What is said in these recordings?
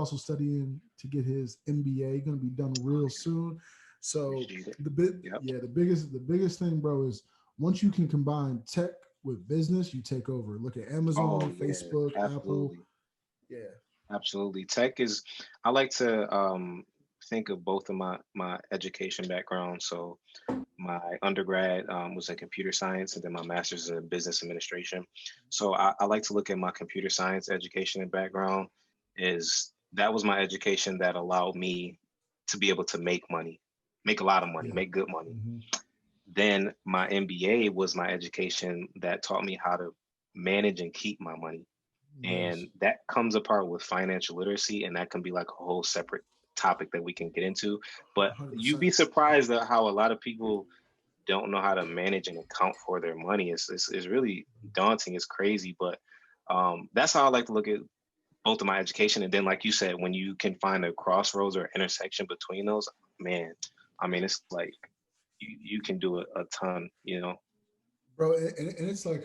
also studying to get his MBA, going to be done real soon. So Appreciate it. the bit, Yep. yeah, the biggest thing, bro, is once you can combine tech with business, you take over. Look at Oh Amazon, yeah, Facebook, Apple. absolutely. Yeah, Absolutely. Tech is, I like to think of both of my education background. So my undergrad was in computer science, and then my master's in business administration. So I like to look at my computer science education and background is that was my education that allowed me to be able to make money, make a lot of money, yeah. make good money. Hmm. Then my MBA was my education that taught me how to manage and keep my money. Yes, And that comes apart with financial literacy, and that can be like a whole separate topic that we can get into. But hundred you'd percent. be surprised at how a lot of people don't know how to manage and account for their money. It's really daunting. It's crazy, but that's how I like to look at both of my education. And then, like you said, when you can find a crossroads or intersection between those, man, I mean, it's like you can do a ton, you know? Bro, and it's like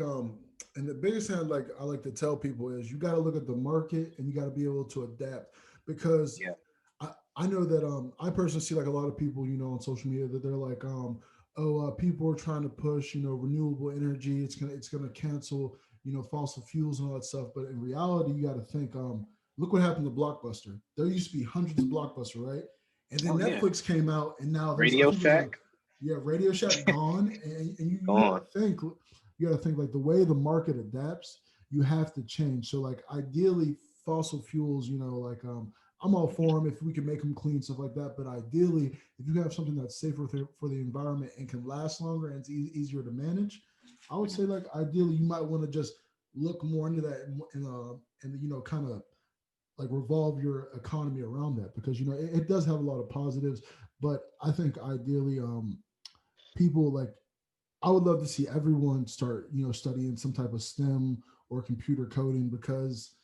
and the biggest thing I like to tell people is you got to look at the market and you got to be able to adapt because Yeah. I know that I personally see like a lot of people on social media that they're like oh people are trying to push renewable energy, it's gonna cancel fossil fuels and all that stuff, but in reality you got to think look what happened to Blockbuster. There used to be hundreds of Blockbuster, right? And then Oh, yeah. Netflix came out and now there's I Radio think there's like Shack, yeah, Radio Shack gone, and you got gone. to think like the way the market adapts, you have to change. So like ideally, fossil fuels, like I'm all for them if we can make them clean, stuff like that. But ideally, if you have something that's safer for the environment and can last longer and it's easier to manage, I would say like ideally you might want to just look more into that and kind of like revolve your economy around that because it does have a lot of positives, but I think ideally people like I would love to see everyone start studying some type of STEM or computer coding because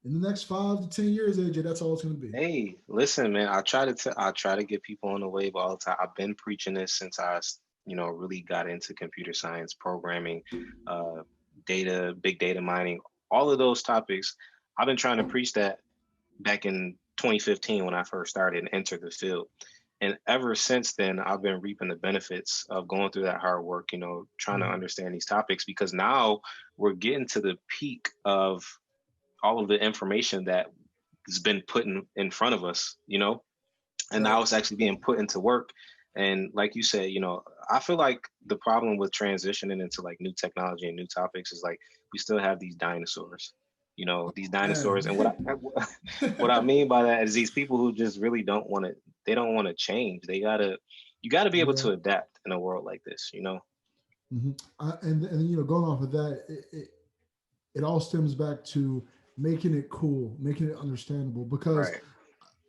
in the next 5 to 10 years, AJ, that's all it's going to be. Hey, listen, man. I try to get people on the wave all the time. I've been preaching this since really got into computer science, programming, uh, big data mining, all of those topics. I've been trying to preach that back in 2015 when I first started and entered the field. And ever since then, I've been reaping the benefits of going through that hard work, trying to Mhm. understand these topics because now we're getting to the peak of all of the information that has been put in front of us, and Right. now it's actually being put into work. And like you said, I feel like the problem with transitioning into like new technology and new topics is like we still have these dinosaurs, these dinosaurs. And Man. what I mean by that is these people who just really don't want to, they don't want to change. You gotta be able Yeah. to adapt in a world like this. And going off of that, it all stems back to making it cool, making it understandable because Right.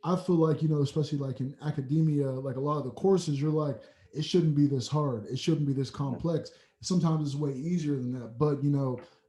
I feel like, especially like in academia, like a lot of the courses, you're like, it shouldn't be this hard. It shouldn't be this Mhm. complex. Sometimes it's way easier than that. But,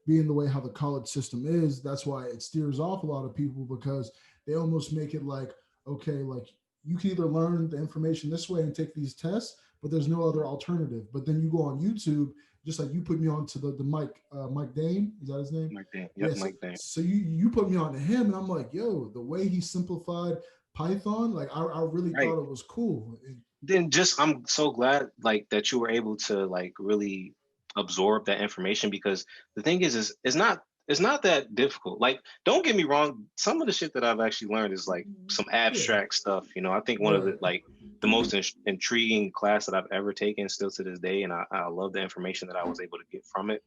being the way how the college system is, that's why it steers off a lot of people because they almost make it like, okay, like you can either learn the information this way and take these tests, but there's no other alternative. But then you go on YouTube, just like you put me on to the Mike Dane, is that his name? Mike Dan. Yep, Yes. Mike Dan. So you put me on to him, and I'm like, yo, the way he simplified Python, like I really Right. thought it was cool. Then just I'm so glad like that you were able to like really absorb that information because the thing is it's not that difficult. Like, don't get me wrong, some of the shit that I've actually learned is like some Yeah, abstract stuff. I think one of right. the like the most intriguing class that I've ever taken still to this day, and I love the information that I was able to get from it,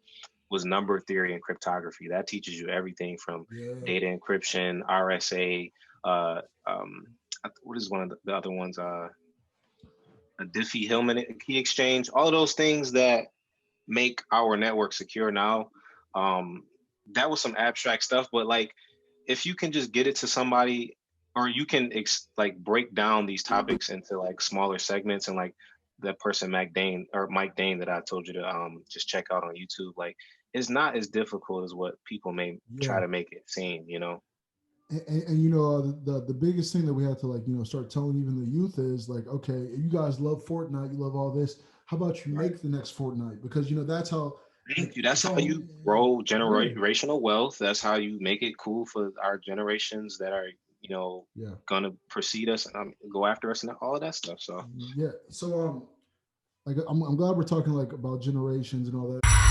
was number theory and cryptography. That teaches you everything from Yeah, data encryption, RSA, uh, um, what is one of the other ones? A Diffie-Hellman key exchange, all of those things that make our network secure now. Um, that was some abstract stuff, but like if you can just get it to somebody, or you can like break down these topics into like smaller segments, and like that person Mike Dane that I told you to just check out on YouTube, like it's not as difficult as what people may try yeah. to make it seem. And the biggest thing that we have to like start telling even the youth is like, okay, you guys love Fortnite, you love all this. How about you Right. make the next Fortnite? Because that's how like Thank you. That's it's how all you grow yeah. generational wealth. That's how you make it cool for our generations that are Yeah. gonna precede us and go after us and all of that stuff. So Yeah. So like I'm glad we're talking like about generations and all that.